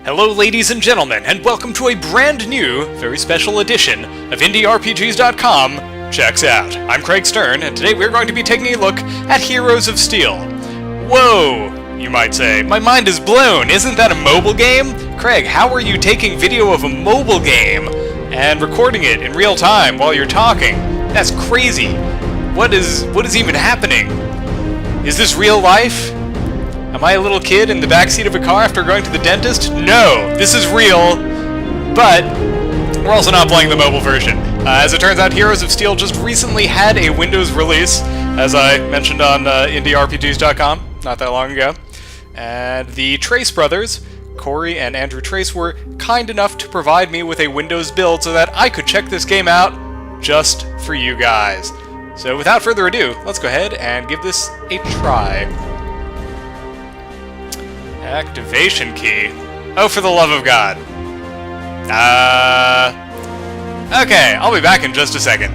Hello ladies and gentlemen, and welcome to a brand new, very special edition of IndieRPGs.com Checks Out. I'm Craig Stern, and today we're going to be taking a look at Heroes of Steel. Whoa, you might say. My mind is blown. Isn't that a mobile game? Craig, how are you taking video of a mobile game and recording it in real time while you're talking? That's crazy. What is even happening? Is this real life? Am I a little kid in the backseat of a car after going to the dentist? No, this is real, but we're also not playing the mobile version. As it turns out, Heroes of Steel just recently had a Windows release, as I mentioned on IndieRPGs.com not that long ago. And the Trace brothers, Corey and Andrew Trace, were kind enough to provide me with a Windows build so that I could check this game out just for you guys. So without further ado, let's go ahead and give this a try. Activation key. Oh, for the love of God. Okay, I'll be back in just a second.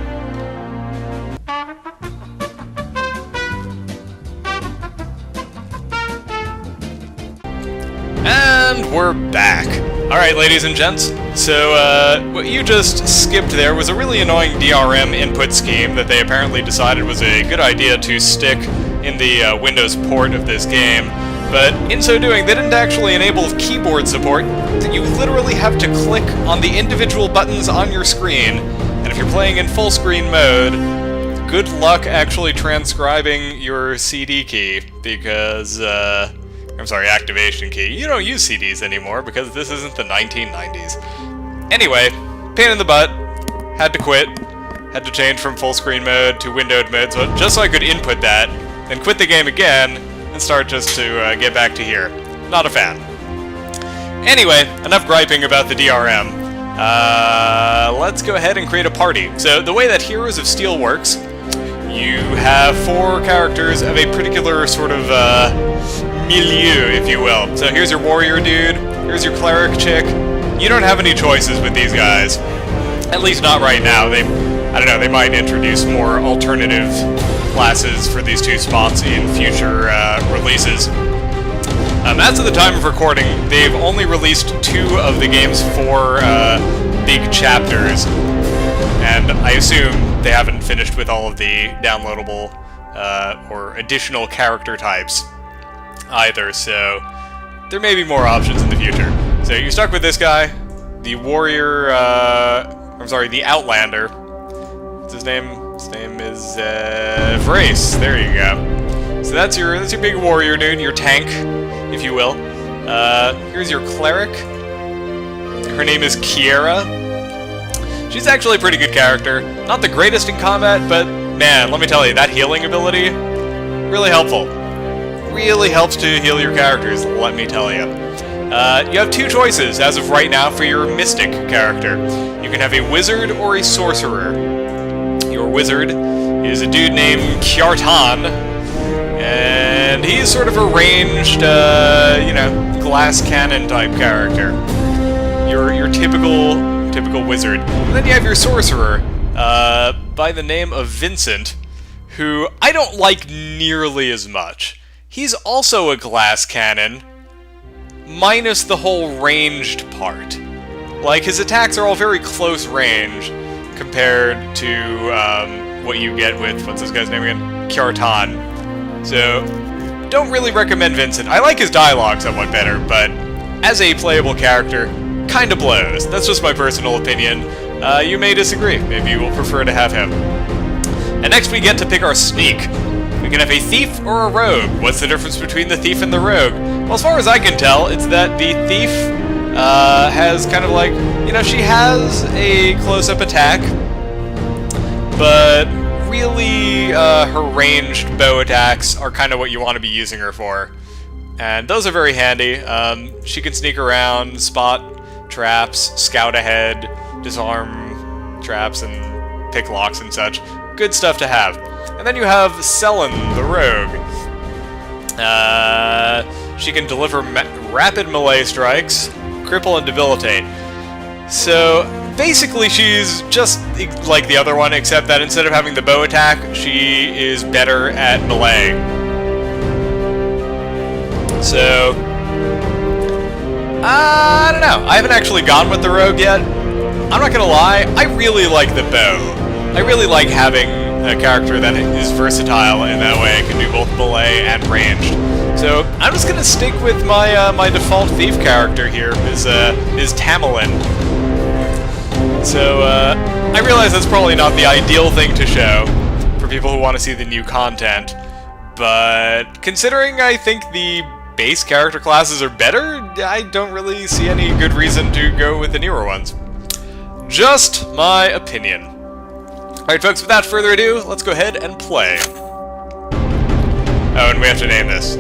And we're back. Alright, ladies and gents. So, what you just skipped there was a really annoying DRM input scheme that they apparently decided was a good idea to stick in the Windows port of this game. But in so doing, they didn't actually enable keyboard support. You literally have to click on the individual buttons on your screen, and if you're playing in full screen mode, good luck actually transcribing your CD key, because, activation key. You don't use CDs anymore, because this isn't the 1990s. Anyway, pain in the butt, had to quit, had to change from full screen mode to windowed mode, just so I could input that, then quit the game again, and start just to get back to here. Not a fan. Anyway, enough griping about the DRM. Let's go ahead and create a party. So the way that Heroes of Steel works, you have 4 characters of a particular sort of milieu, if you will. So here's your warrior dude, here's your cleric chick. You don't have any choices with these guys. At least not right now. I don't know, they might introduce more alternative classes for these 2 spots in future releases. As of the time of recording, they've only released 2 of the game's 4 big chapters, and I assume they haven't finished with all of the downloadable or additional character types either, so there may be more options in the future. So you're stuck with this guy, the warrior, the outlander. What's his name? His name is Vrace. There you go. So that's your big warrior dude, your tank, if you will. Here's your cleric. Her name is Kiera. She's actually a pretty good character. Not the greatest in combat, but man, let me tell you, that healing ability, really helpful. Really helps to heal your characters, let me tell you. You have 2 choices as of right now for your mystic character. You can have a wizard or a sorcerer. Your wizard is a dude named Kjartan, and he's sort of a ranged, glass cannon type character. Your typical wizard. And then you have your sorcerer, by the name of Vincent, who I don't like nearly as much. He's also a glass cannon, minus the whole ranged part. Like, his attacks are all very close range, compared to what you get with, what's this guy's name again? Kjartan. So, don't really recommend Vincent. I like his dialogue somewhat better, but as a playable character, kinda blows. That's just my personal opinion. You may disagree. Maybe you will prefer to have him. And next we get to pick our sneak. We can have a thief or a rogue. What's the difference between the thief and the rogue? Well, as far as I can tell, it's that the thief has kind of like, she has a close-up attack, but really her ranged bow attacks are kind of what you want to be using her for. And those are very handy. She can sneak around, spot traps, scout ahead, disarm traps, and pick locks and such. Good stuff to have. And then you have Selen, the rogue. She can deliver rapid melee strikes, cripple and debilitate. So basically she's just like the other one, except that instead of having the bow attack, she is better at melee. So know. I haven't actually gone with the rogue yet. I'm not gonna lie, I really like the bow. I really like having a character that is versatile in that way. I can do both melee and ranged. So I'm just gonna stick with my my default thief character here, is Tamerlane. So I realize that's probably not the ideal thing to show for people who want to see the new content, but considering I think the base character classes are better, I don't really see any good reason to go with the newer ones. Just my opinion. Alright folks, without further ado, let's go ahead and play. Oh, and we have to name this.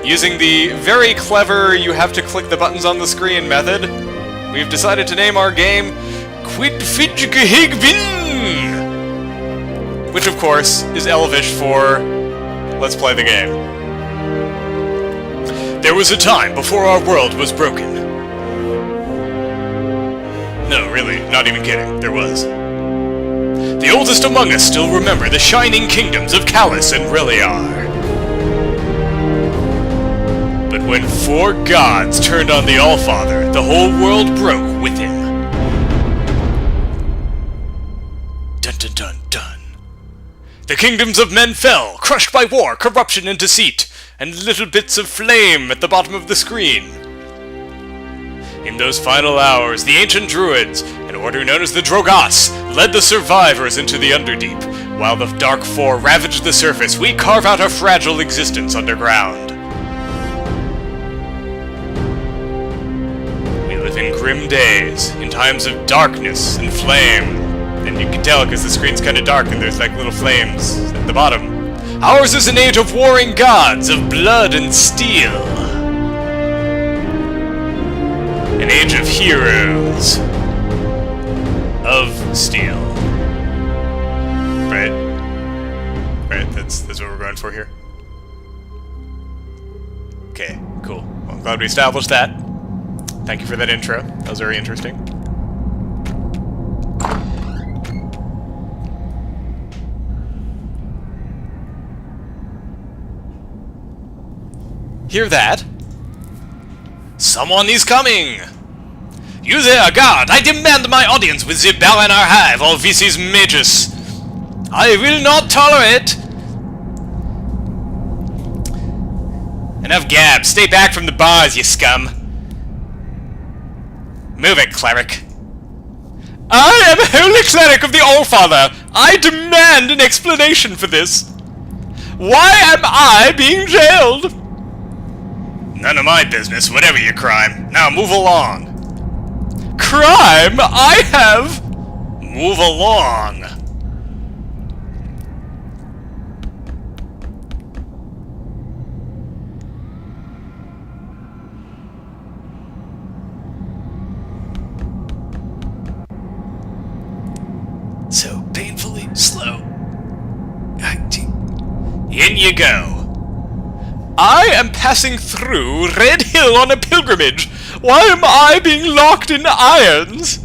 Using the very clever you have to click the buttons on the screen method, we've decided to name our game Quidfidghigbin, which of course is Elvish for let's play the game. There was a time before our world was broken. No, really, not even kidding, there was. The oldest among us still remember the shining kingdoms of Callus and Reliar. But when 4 gods turned on the Allfather, the whole world broke with him. Dun dun dun dun. The kingdoms of men fell, crushed by war, corruption, and deceit, and little bits of flame at the bottom of the screen. In those final hours, the ancient druids, an order known as the Drogas, led the survivors into the Underdeep. While the Dark Four ravaged the surface, we carve out a fragile existence underground. We live in grim days, in times of darkness and flame. And you can tell because the screen's kind of dark and there's like little flames at the bottom. Ours is an age of warring gods, of blood and steel. An age of heroes. Of steel. Right? Right, that's what we're going for here. Okay, cool. Well, I'm glad we established that. Thank you for that intro. That was very interesting. Hear that? Someone is coming! You there, guard! I demand my audience with the Baron Archive or Vicis Magus. I will not tolerate! Enough gab. Stay back from the bars, you scum. Move it, cleric. I am a holy cleric of the Allfather. I demand an explanation for this. Why am I being jailed? None of my business, whatever your crime. Now move along. Crime? I have... Move along. So painfully slow. In you go. I am passing through Red Hill on a pilgrimage. Why am I being locked in irons?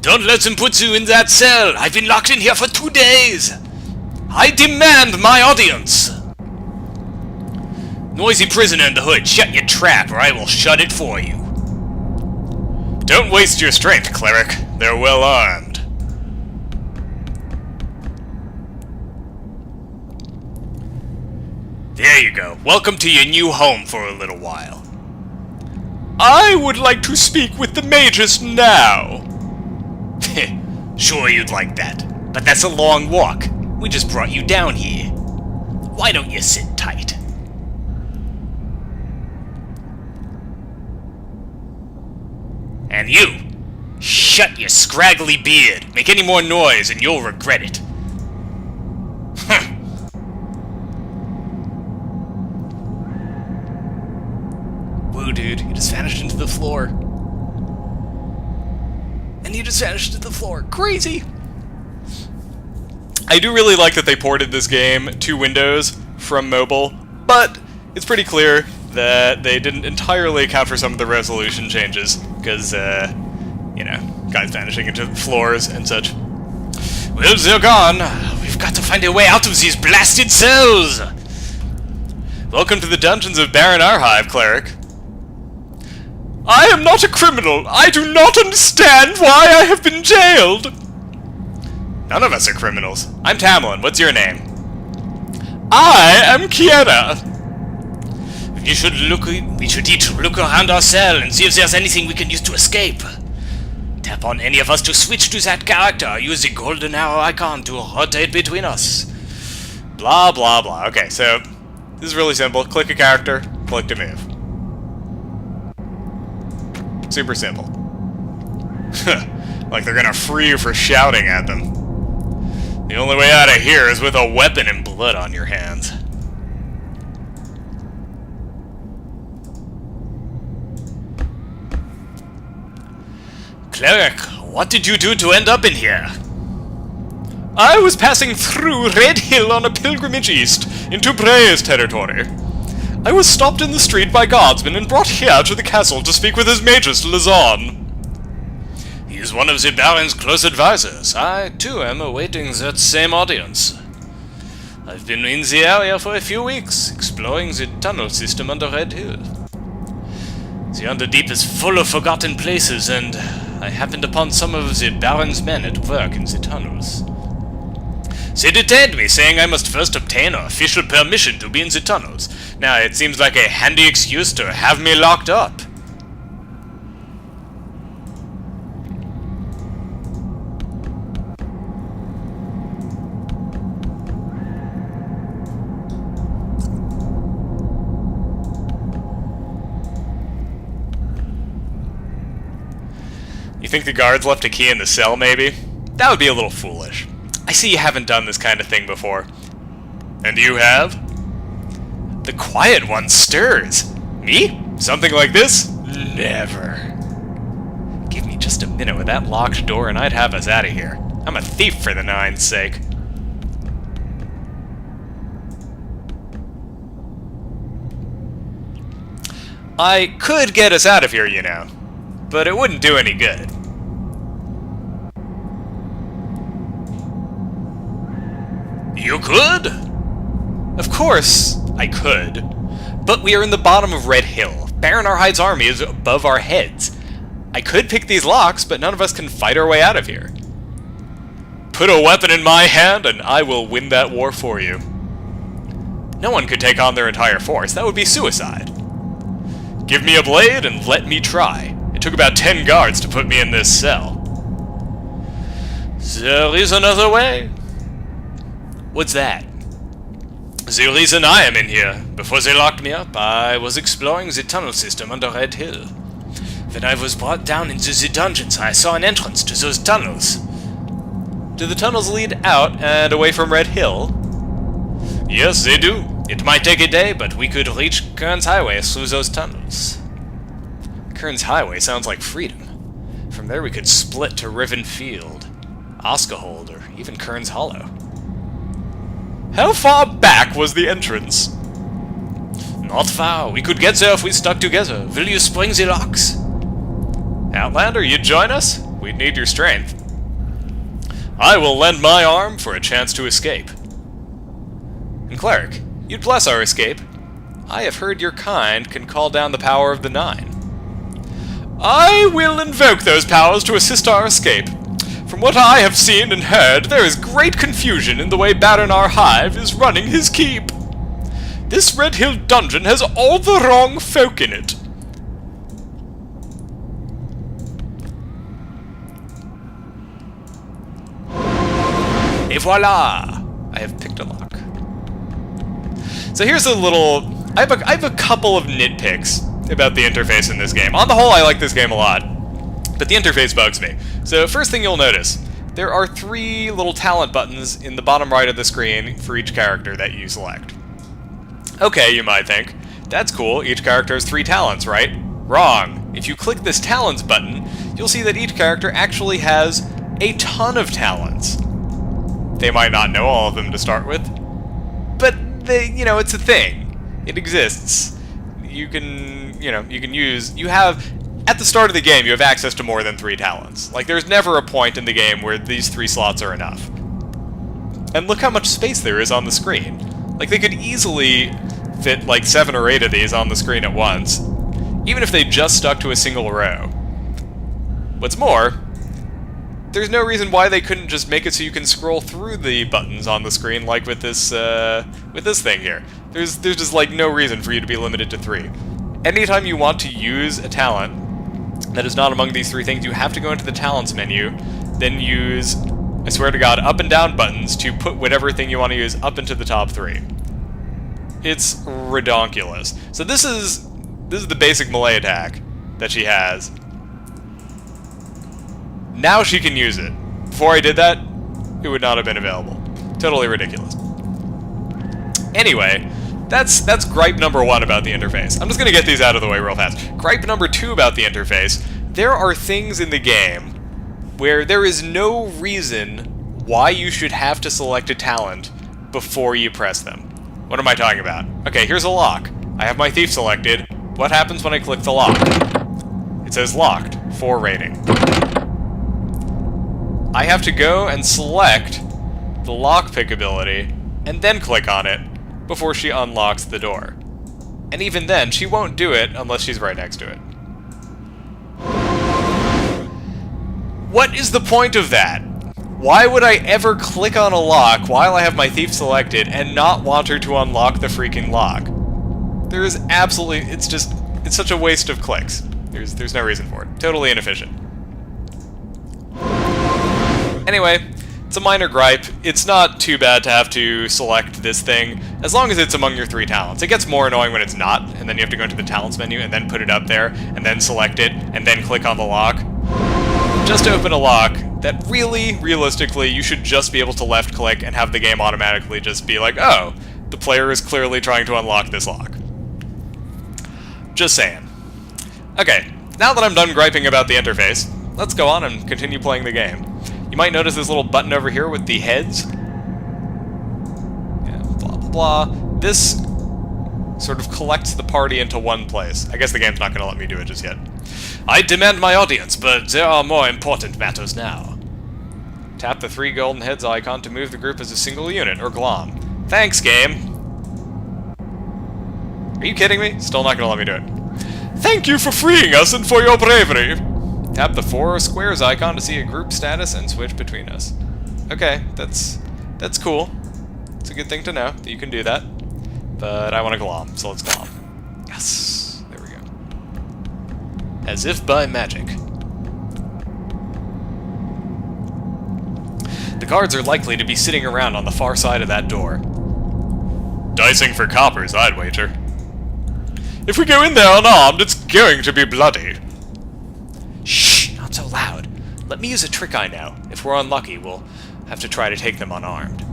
Don't let them put you in that cell. I've been locked in here for 2 days. I demand my audience. Noisy prisoner in the hood, shut your trap or I will shut it for you. Don't waste your strength, cleric. They're well armed. There you go. Welcome to your new home for a little while. I would like to speak with the Magus now. Sure you'd like that, but that's a long walk. We just brought you down here. Why don't you sit tight? And you, shut your scraggly beard. Make any more noise and you'll regret it. Whoa, dude, you just vanished into the floor. And you just vanished into the floor. Crazy! I do really like that they ported this game to Windows from mobile, but it's pretty clear that they didn't entirely account for some of the resolution changes, because, you know, guys vanishing into floors and such. Well, they're gone. We've got to find a way out of these blasted cells! Welcome to the dungeons of Baron Archive, cleric. I am not a criminal. I do not understand why I have been jailed. None of us are criminals. I'm Tamlin. What's your name? I am Kiera. We should each look around our cell and see if there's anything we can use to escape. Tap on any of us to switch to that character. Use the golden arrow icon to rotate between us. Blah, blah, blah. Okay, so this is really simple. Click a character, click to move. Super simple. Like they're gonna free you for shouting at them. The only way out of here is with a weapon and blood on your hands. Cleric, what did you do to end up in here? I was passing through Red Hill on a pilgrimage east into Brey's territory. I was stopped in the street by guardsmen and brought here to the castle to speak with His Majesty Lazan. He is one of the Baron's close advisors. I, too, am awaiting that same audience. I've been in the area for a few weeks, exploring the tunnel system under Red Hill. The Underdeep is full of forgotten places, and I happened upon some of the Baron's men at work in the tunnels. They detained me, saying I must first obtain official permission to be in the tunnels. Now, it seems like a handy excuse to have me locked up. You think the guards left a key in the cell, maybe? That would be a little foolish. I see you haven't done this kind of thing before. And you have? The quiet one stirs. Me? Something like this? Never. Give me just a minute with that locked door and I'd have us out of here. I'm a thief for the nine's sake. I could get us out of here, you know, but it wouldn't do any good. You could? Of course, I could. But we are in the bottom of Red Hill. Baron Arhide's army is above our heads. I could pick these locks, but none of us can fight our way out of here. Put a weapon in my hand, and I will win that war for you. No one could take on their entire force. That would be suicide. Give me a blade, and let me try. It took about 10 guards to put me in this cell. There is another way. What's that? The reason I am in here, before they locked me up, I was exploring the tunnel system under Red Hill. When I was brought down into the dungeons, I saw an entrance to those tunnels. Do the tunnels lead out and away from Red Hill? Yes, they do. It might take a day, but we could reach Kern's Highway through those tunnels. Kern's Highway sounds like freedom. From there we could split to Riven Field, Oskahold, or even Kern's Hollow. How far back was the entrance? Not far. We could get there if we stuck together. Will you spring the locks? Outlander, you join us? We'd need your strength. I will lend my arm for a chance to escape. And Cleric, you'd bless our escape. I have heard your kind can call down the power of the Nine. I will invoke those powers to assist our escape. From what I have seen and heard, there is great confusion in the way Baron Arhive is running his keep. This Red Hill dungeon has all the wrong folk in it. Et voila! I have picked a lock. So here's a little... I have a couple of nitpicks about the interface in this game. On the whole, I like this game a lot, but the interface bugs me. So first thing you'll notice, there are 3 little talent buttons in the bottom right of the screen for each character that you select. Okay, you might think, that's cool, each character has 3 talents, right? Wrong. If you click this talents button, you'll see that each character actually has a ton of talents. They might not know all of them to start with, but it's a thing. It exists. You have, at the start of the game, you have access to more than 3 talents. Like, there's never a point in the game where these 3 slots are enough. And look how much space there is on the screen. Like, they could easily fit, like, 7 or 8 of these on the screen at once. even if they just stuck to a single row. What's more, there's no reason why they couldn't just make it so you can scroll through the buttons on the screen like with this thing here. There's just like no reason for you to be limited to 3. Anytime you want to use a talent that is not among these 3 things, you have to go into the talents menu, then use, I swear to God, up and down buttons to put whatever thing you want to use up into the top 3. It's redonkulous. So this is the basic melee attack that she has. Now she can use it. Before I did that, it would not have been available. Totally ridiculous. Anyway, that's gripe number 1 about the interface. I'm just gonna get these out of the way real fast. Gripe number 2 about the interface. There are things in the game where there is no reason why you should have to select a talent before you press them. What am I talking about? Okay, here's a lock. I have my thief selected. What happens when I click the lock? It says locked, 4 rating. I have to go and select the lockpick ability and then click on it before she unlocks the door. And even then, she won't do it unless she's right next to it. What is the point of that? Why would I ever click on a lock while I have my thief selected and not want her to unlock the freaking lock? There is absolutely, it's such a waste of clicks. There's no reason for it. Totally inefficient. Anyway, it's a minor gripe. It's not too bad to have to select this thing, as long as it's among your 3 talents. It gets more annoying when it's not, and then you have to go into the talents menu and then put it up there, and then select it, and then click on the lock. Just to open a lock that really, realistically, you should just be able to left click and have the game automatically just be like, oh, the player is clearly trying to unlock this lock. Just saying. Okay, now that I'm done griping about the interface, let's go on and continue playing the game. You might notice this little button over here with the heads. Yeah, blah, blah, blah. This sort of collects the party into one place. I guess the game's not going to let me do it just yet. I demand my audience, but there are more important matters now. Tap the 3 golden heads icon to move the group as a single unit, or glom. Thanks, game! Are you kidding me? Still not going to let me do it. Thank you for freeing us and for your bravery! Tap the 4 squares icon to see a group status and switch between us. Okay, that's cool. It's a good thing to know that you can do that. But I want to glom, so let's glom. Yes, there we go. As if by magic. The guards are likely to be sitting around on the far side of that door. Dicing for coppers, I'd wager. If we go in there unarmed, it's going to be bloody. Shh, not so loud. Let me use a trick I know. If we're unlucky, we'll have to try to take them unarmed.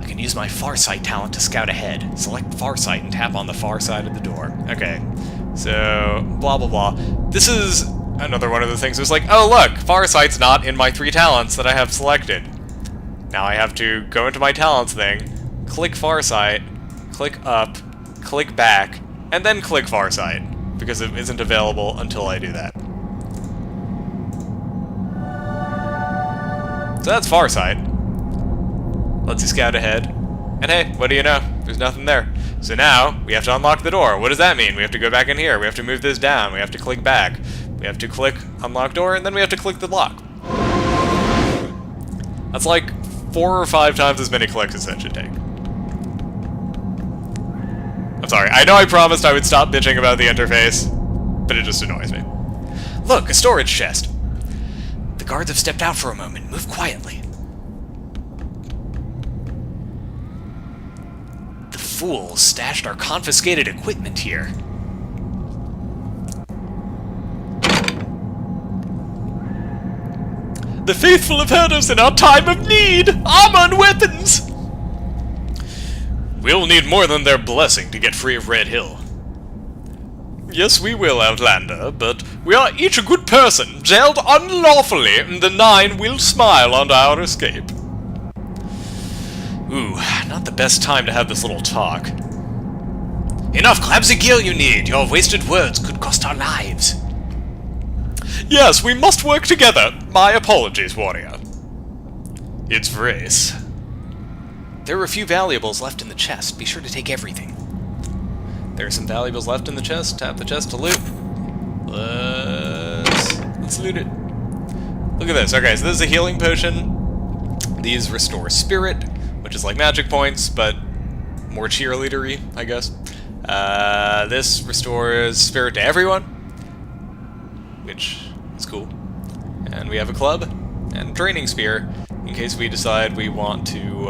I can use my Farsight talent to scout ahead. Select Farsight and tap on the far side of the door. Okay, so blah blah blah. This is another one of the things. It's like, oh look, Farsight's not in my 3 talents that I have selected. Now I have to go into my talents thing, click Farsight, click up, click back, and then click Farsight, because it isn't available until I do that. So that's Farsight. Lets you scout ahead. And hey, what do you know? There's nothing there. So now, we have to unlock the door. What does that mean? We have to go back in here. We have to move this down. We have to click back. We have to click unlock door, and then we have to click the lock. That's like 4 or 5 times as many clicks as that should take. I'm sorry, I know I promised I would stop bitching about the interface, but it just annoys me. Look, a storage chest. The guards have stepped out for a moment. Move quietly. The fools stashed our confiscated equipment here. The faithful have heard us in our time of need! Armor and weapons! We'll need more than their blessing to get free of Red Hill. Yes, we will, Outlander, but we are each a good person, jailed unlawfully, and the 9 will smile on our escape. Ooh, not the best time to have this little talk. Enough clumsy gear you need! Your wasted words could cost our lives. Yes, we must work together. My apologies, warrior. It's Vrace. There are a few valuables left in the chest. Be sure to take everything. There's some valuables left in the chest. Tap the chest to loot. Let's loot it. Look at this. Okay, so this is a healing potion. These restore spirit, which is like magic points, but more cheerleadery, I guess. This restores spirit to everyone, which is cool. And we have a club and a training spear, in case we decide we want to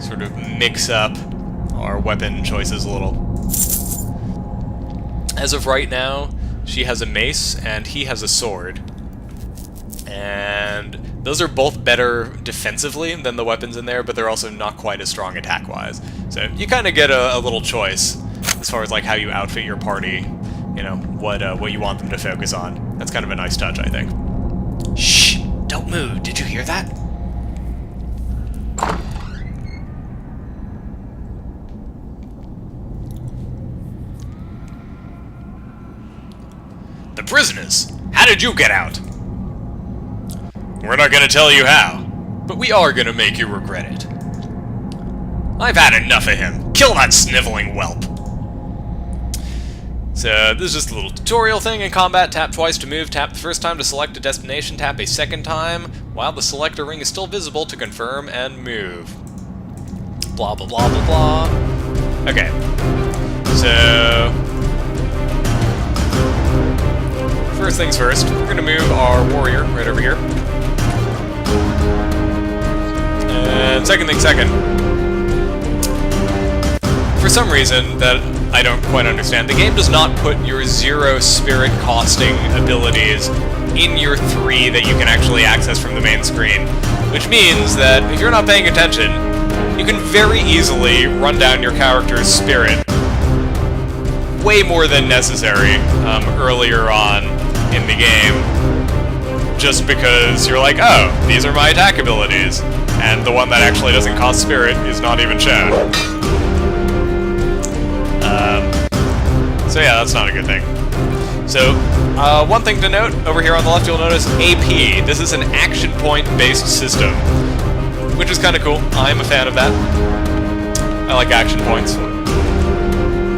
sort of mix up our weapon choices a little. As of right now, she has a mace and he has a sword. And those are both better defensively than the weapons in there, but they're also not quite as strong attack-wise. So you kind of get a little choice as far as like how you outfit your party, you know, what you want them to focus on. That's kind of a nice touch, I think. Shh! Don't move. Did you hear that? The prisoners! How did you get out? We're not gonna tell you how, but we are gonna make you regret it. I've had enough of him. Kill that sniveling whelp. So, this is just a little tutorial thing in combat. Tap twice to move, tap the first time to select a destination, tap a second time while the selector ring is still visible to confirm and move. Blah, blah, blah, blah, blah. Okay. So, first things first, we're gonna move our warrior right over here. And second thing second, for some reason that I don't quite understand, the game does not put your 0 spirit costing abilities in your 3 that you can actually access from the main screen, which means that if you're not paying attention, you can very easily run down your character's spirit way more than necessary earlier on in the game, just because you're like, oh, these are my attack abilities, and the one that actually doesn't cost spirit is not even shown. So yeah, that's not a good thing. So, one thing to note, over here on the left you'll notice AP. This is an action point-based system, which is kind of cool. I'm a fan of that. I like action points.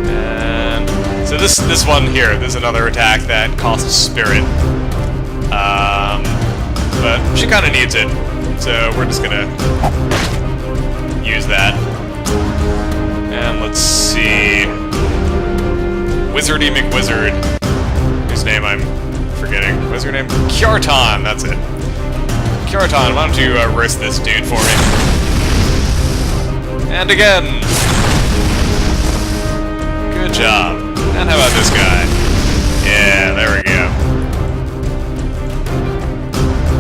And so this one here, this is another attack that costs spirit. But she kind of needs it, so we're just gonna use that. And let's see, Wizardy McWizard, whose name I'm forgetting. What's her name? Kjartan, that's it. Kjartan, why don't you roast this dude for me? And again! Good job. And how about this guy? Yeah, there we go.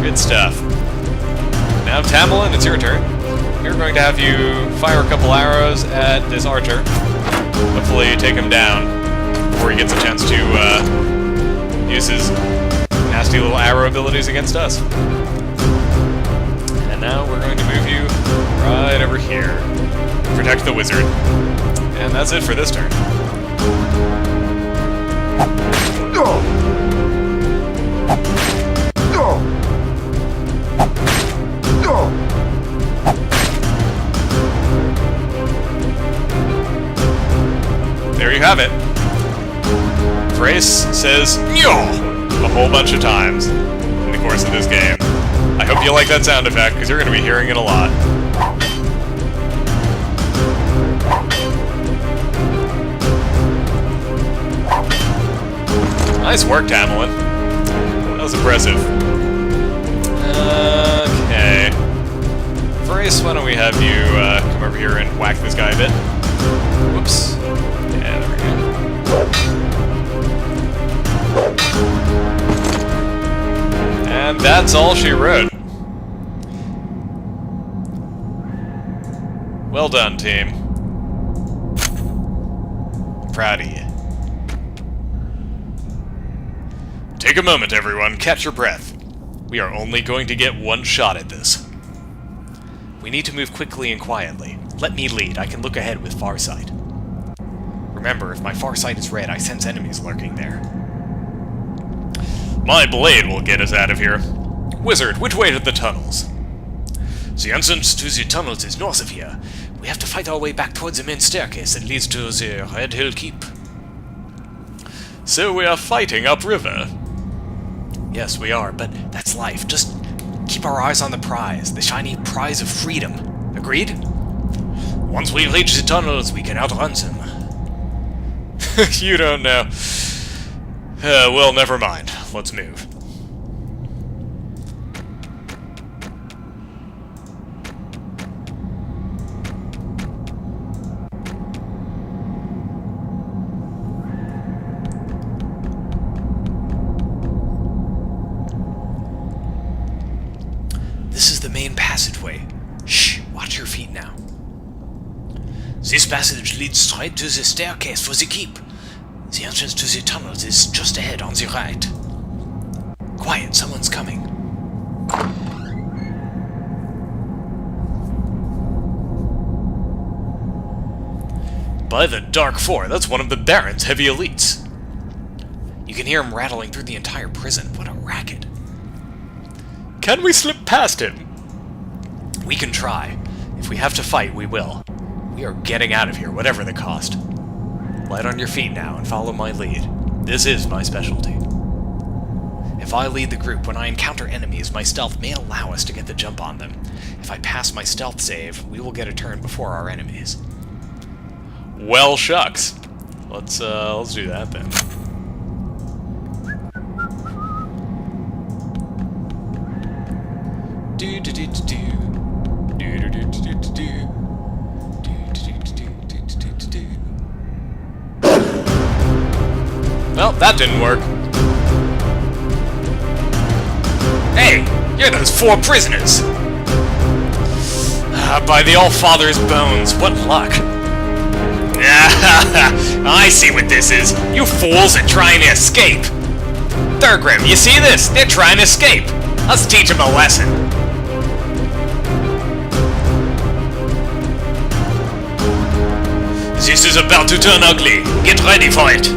Good stuff. Now, Tamerlane, it's your turn. We're going to have you fire a couple arrows at this archer. Hopefully take him down before he gets a chance to use his nasty little arrow abilities against us. And now we're going to move you right over here. Protect the wizard. And that's it for this turn. There you have it. Vrace says "Nyo" a whole bunch of times in the course of this game. I hope you like that sound effect, because you're going to be hearing it a lot. Nice work, Tamerlane. That was impressive. Okay. Vrace, why don't we have you come over here and whack this guy a bit. Whoops. Yeah, there we go. And that's all she wrote. Well done, team. I'm proud of you. Take a moment, everyone. Catch your breath. We are only going to get one shot at this. We need to move quickly and quietly. Let me lead. I can look ahead with farsight. Remember, if my farsight is red, I sense enemies lurking there. My blade will get us out of here. Wizard, which way to the tunnels? The entrance to the tunnels is north of here. We have to fight our way back towards the main staircase that leads to the Red Hill Keep. So we are fighting upriver. Yes, we are, but that's life. Just keep our eyes on the prize, the shiny prize of freedom. Agreed? Once we reach the tunnels, we can outrun them. You don't know. Well, never mind. Let's move. This is the main passageway. Shh, watch your feet now. This passage leads straight to the staircase for the keep. The entrance to the tunnels is just ahead on the right. Quiet, someone's coming. By the Dark Four, that's one of the Baron's heavy elites. You can hear him rattling through the entire prison. What a racket. Can we slip past him? We can try. If we have to fight, we will. We are getting out of here, whatever the cost. Light on your feet now and follow my lead. This is my specialty. If I lead the group, when I encounter enemies, my stealth may allow us to get the jump on them. If I pass my stealth save, we will get a turn before our enemies. Well, shucks. Let's do that then. Do do do do do. Do do do do do do. Well, that didn't work. Hey! You're those 4 prisoners! By the All-Father's bones, what luck! I see what this is. You fools are trying to escape. Thurgrim, you see this? They're trying to escape. Let's teach them a lesson. This is about to turn ugly. Get ready for it.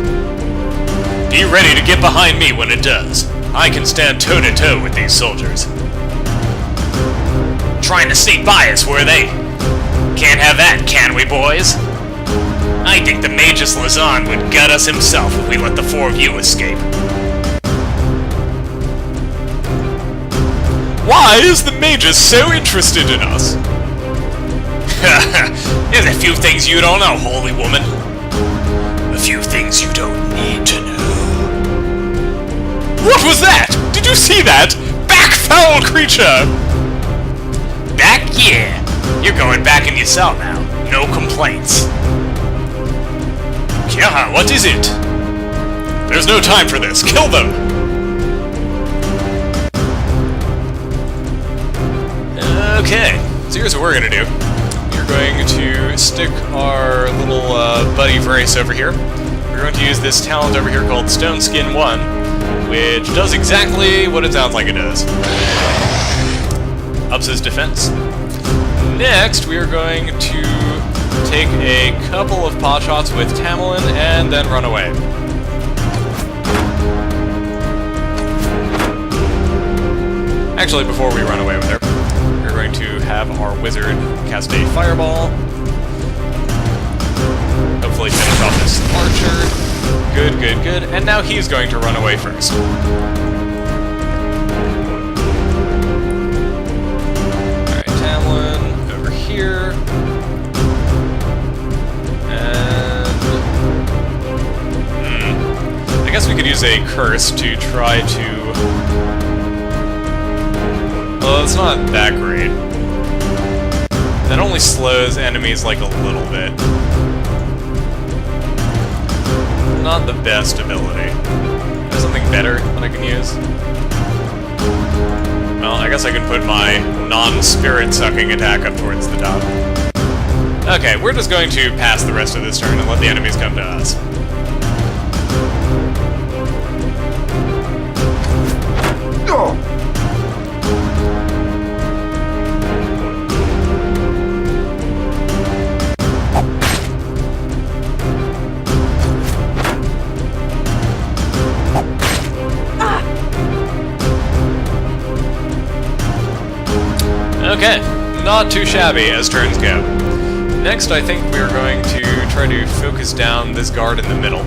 Be ready to get behind me when it does. I can stand toe-to-toe with these soldiers. Trying to sneak by us, were they? Can't have that, can we, boys? I think the Magus Lazan would gut us himself if we let the 4 of you escape. Why is the Magus so interested in us? There's a few things you don't know, holy woman. A few things you don't need to know. What was that? Did you see that? Back, foul creature! Back? Yeah. You're going back in your cell now. No complaints. Kira, what is it? There's no time for this. Kill them! Okay, so here's what we're gonna do. We're going to stick our little buddy Vrace over here. We're going to use this talent over here called Stone Skin 1, which does exactly what it sounds like it does. Ups his defense. Next, we are going to take a couple of pot shots with Tamerlane and then run away. Actually, before we run away with her, we're going to have our wizard cast a fireball. Hopefully finish off this archer. Good, good, good. And now he's going to run away first. Alright, Tamerlane over here. And... I guess we could use a curse to try to... Well, it's not that great. That only slows enemies like a little bit. Not the best ability. There's something better that I can use. Well, I guess I can put my non-spirit sucking attack up towards the top. Okay, we're just going to pass the rest of this turn and let the enemies come to us. Okay, not too shabby as turns go. Next, I think we're going to try to focus down this guard in the middle.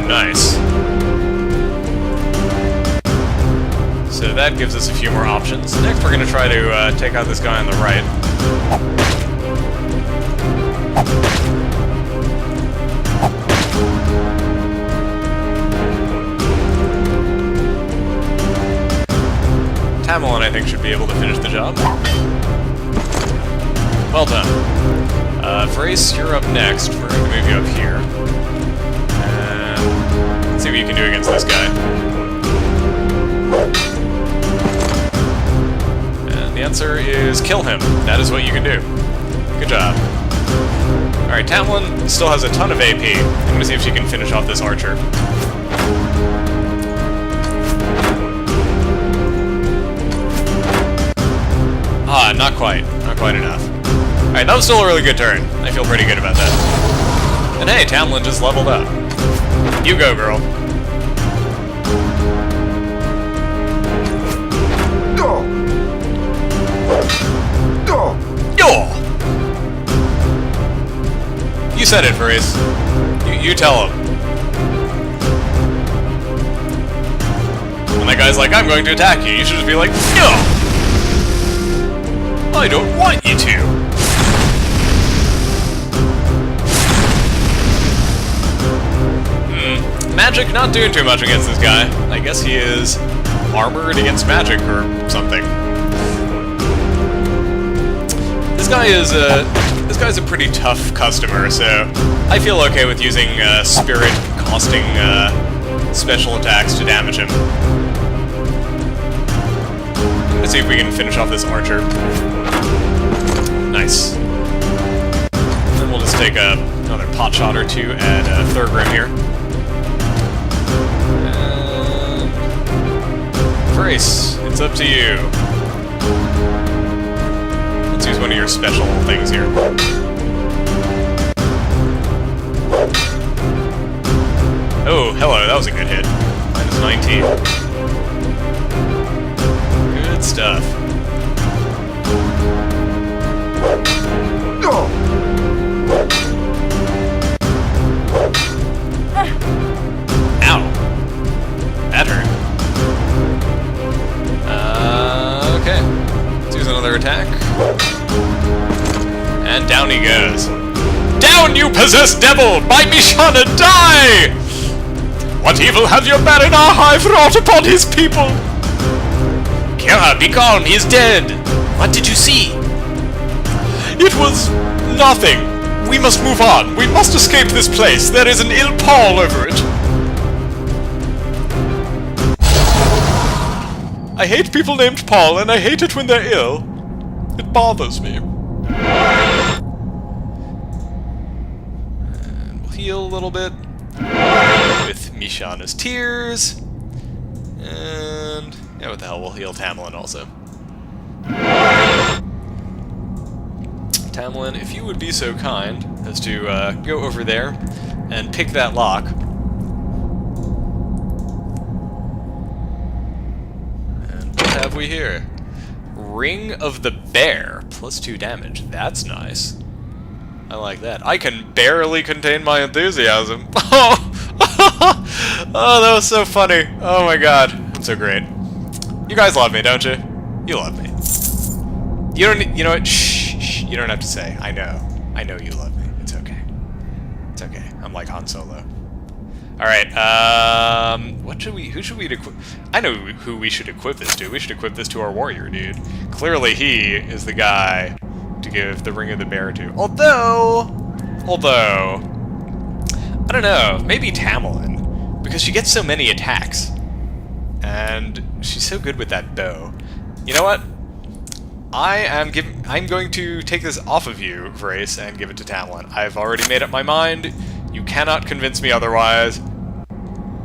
Nice. So that gives us a few more options. Next, we're going to try to take out this guy on the right. Tamerlan, I think, should be able to finish the job. Well done. Vrace, you're up next. We're going to move you up here. And let's see what you can do against this guy. And the answer is kill him. That is what you can do. Good job. Alright, Tamerlan still has a ton of AP. I'm going to see if she can finish off this archer. Ah, not quite. Not quite enough. Alright, that was still a really good turn. I feel pretty good about that. And hey, Tamerlan just leveled up. You go, girl. Yo! You said it, Vrace. You tell him. When that guy's like, I'm going to attack you, you should just be like, no! I don't want you to! Magic not doing too much against this guy. I guess he is armored against magic or something. This guy's a pretty tough customer, so I feel okay with using spirit costing special attacks to damage him. Let's see if we can finish off this archer. Nice. Then we'll just take another pot shot or two at Thurgrim here. And Vrace, it's up to you. Let's use one of your special things here. Oh, hello, that was a good hit. Minus 19. Good stuff. Ow. That hurt. Okay. Let's use another attack. And down he goes. Down, you possessed devil! By Mishana, die! What evil have your Baron Ahai wrought upon his people? Kira, be calm, he is dead! What did you see? It was nothing. We must move on. We must escape this place. There is an ill pall over it. I hate people named Paul, and I hate it when they're ill. It bothers me. And we'll heal a little bit with Mishana's tears. And yeah, what the hell, we'll heal Tamerlan also. Tamerlan, if you would be so kind as to go over there and pick that lock. And what have we here? Ring of the Bear, +2 damage. That's nice. I like that. I can barely contain my enthusiasm. Oh, that was so funny. Oh my god, I'm so great. You guys love me, don't you? You love me. You know what? Shh, you don't have to say. I know you love me. It's okay. It's okay. I'm like Han Solo. Alright, who should we equip? I know who we should equip this to. We should equip this to our warrior, dude. Clearly he is the guy to give the Ring of the Bear to. Although, I don't know, maybe Tamerlan, because she gets so many attacks. And she's so good with that bow. You know what? I'm going to take this off of you, Vrace, and give it to Tamerlan. I've already made up my mind. You cannot convince me otherwise.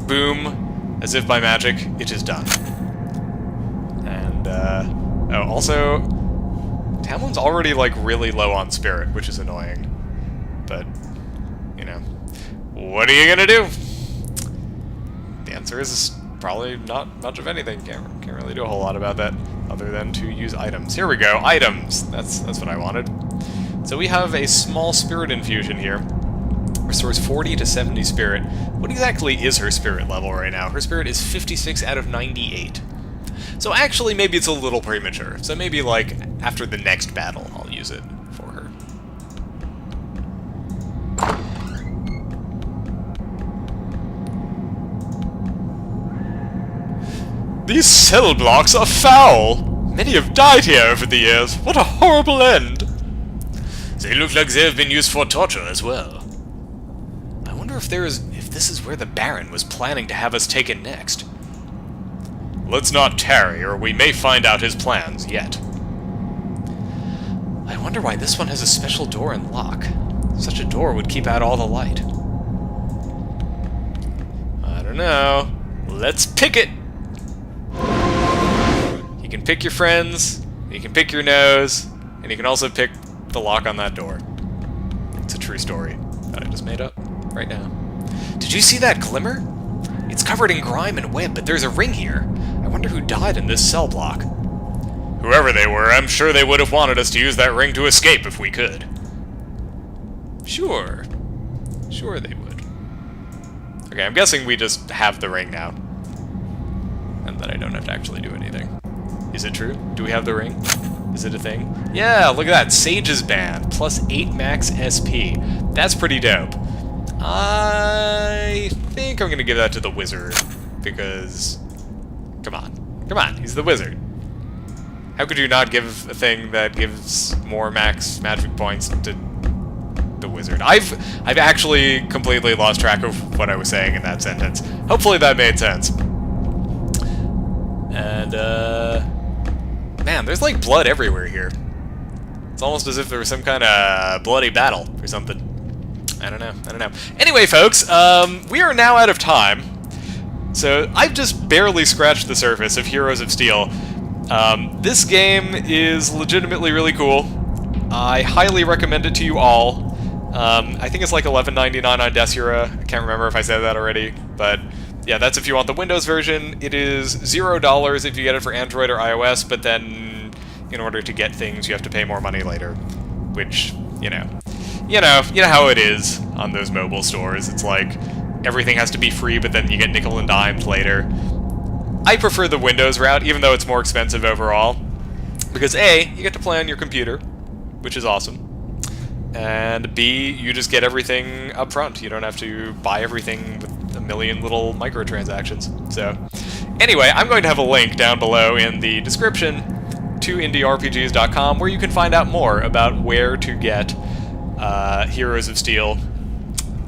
Boom. As if by magic, it is done. And, oh, also, Tamerlan's already, like, really low on spirit, which is annoying. But, you know, what are you gonna do? answer is probably not much of anything. Can't really do a whole lot about that other than to use items. Here we go, items. That's what I wanted. So we have a small spirit infusion here. Restores 40 to 70 spirit. What exactly is her spirit level right now? Her spirit is 56 out of 98. So actually, maybe it's a little premature. So maybe, like, after the next battle, I'll use it for her. These cell blocks are foul! Many have died here over the years. What a horrible end! They look like they have been used for torture as well. I wonder if this is where the Baron was planning to have us taken next. Let's not tarry, or we may find out his plans yet. I wonder why this one has a special door and lock. Such a door would keep out all the light. I don't know. Let's pick it! You can pick your friends, you can pick your nose, and you can also pick the lock on that door. It's a true story that I just made up right now. Did you see that glimmer? It's covered in grime and web, but there's a ring here. I wonder who died in this cell block. Whoever they were, I'm sure they would have wanted us to use that ring to escape if we could. Sure. Sure they would. Okay, I'm guessing we just have the ring now. And that I don't have to actually do anything. Is it true? Do we have the ring? Is it a thing? Yeah, look at that. Sage's Band. Plus 8 max SP. That's pretty dope. I think I'm going to give that to the wizard. Because... Come on. Come on, he's the wizard. How could you not give a thing that gives more max magic points to the wizard? I've actually completely lost track of what I was saying in that sentence. Hopefully that made sense. And, man, there's like blood everywhere here. It's almost as if there was some kind of bloody battle or something. I don't know. Anyway, folks, we are now out of time. So I've just barely scratched the surface of Heroes of Steel. This game is legitimately really cool. I highly recommend it to you all. I think it's like $11.99 on Desura. I can't remember if I said that already, but yeah, that's if you want the Windows version. It is $0 if you get it for Android or iOS, but then in order to get things, you have to pay more money later, which, you know how it is on those mobile stores. It's like everything has to be free, but then you get nickel and dimed later. I prefer the Windows route, even though it's more expensive overall, because A, you get to play on your computer, which is awesome, and B, you just get everything up front. You don't have to buy everything with a million little microtransactions. So, anyway, I'm going to have a link down below in the description to IndieRPGs.com where you can find out more about where to get Heroes of Steel.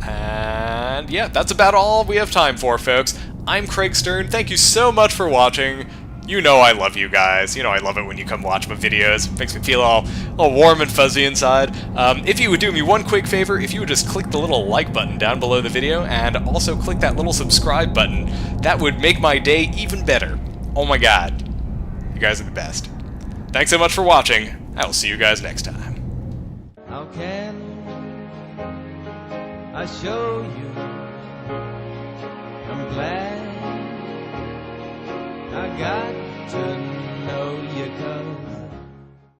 And yeah, that's about all we have time for, folks. I'm Craig Stern. Thank you so much for watching. You know I love you guys. You know I love it when you come watch my videos. It makes me feel all warm and fuzzy inside. If you would do me one quick favor, if you would just click the little like button down below the video, and also click that little subscribe button, that would make my day even better. Oh my god. You guys are the best. Thanks so much for watching. I will see you guys next time. How can I show you? I'm glad I got to know you, 'cause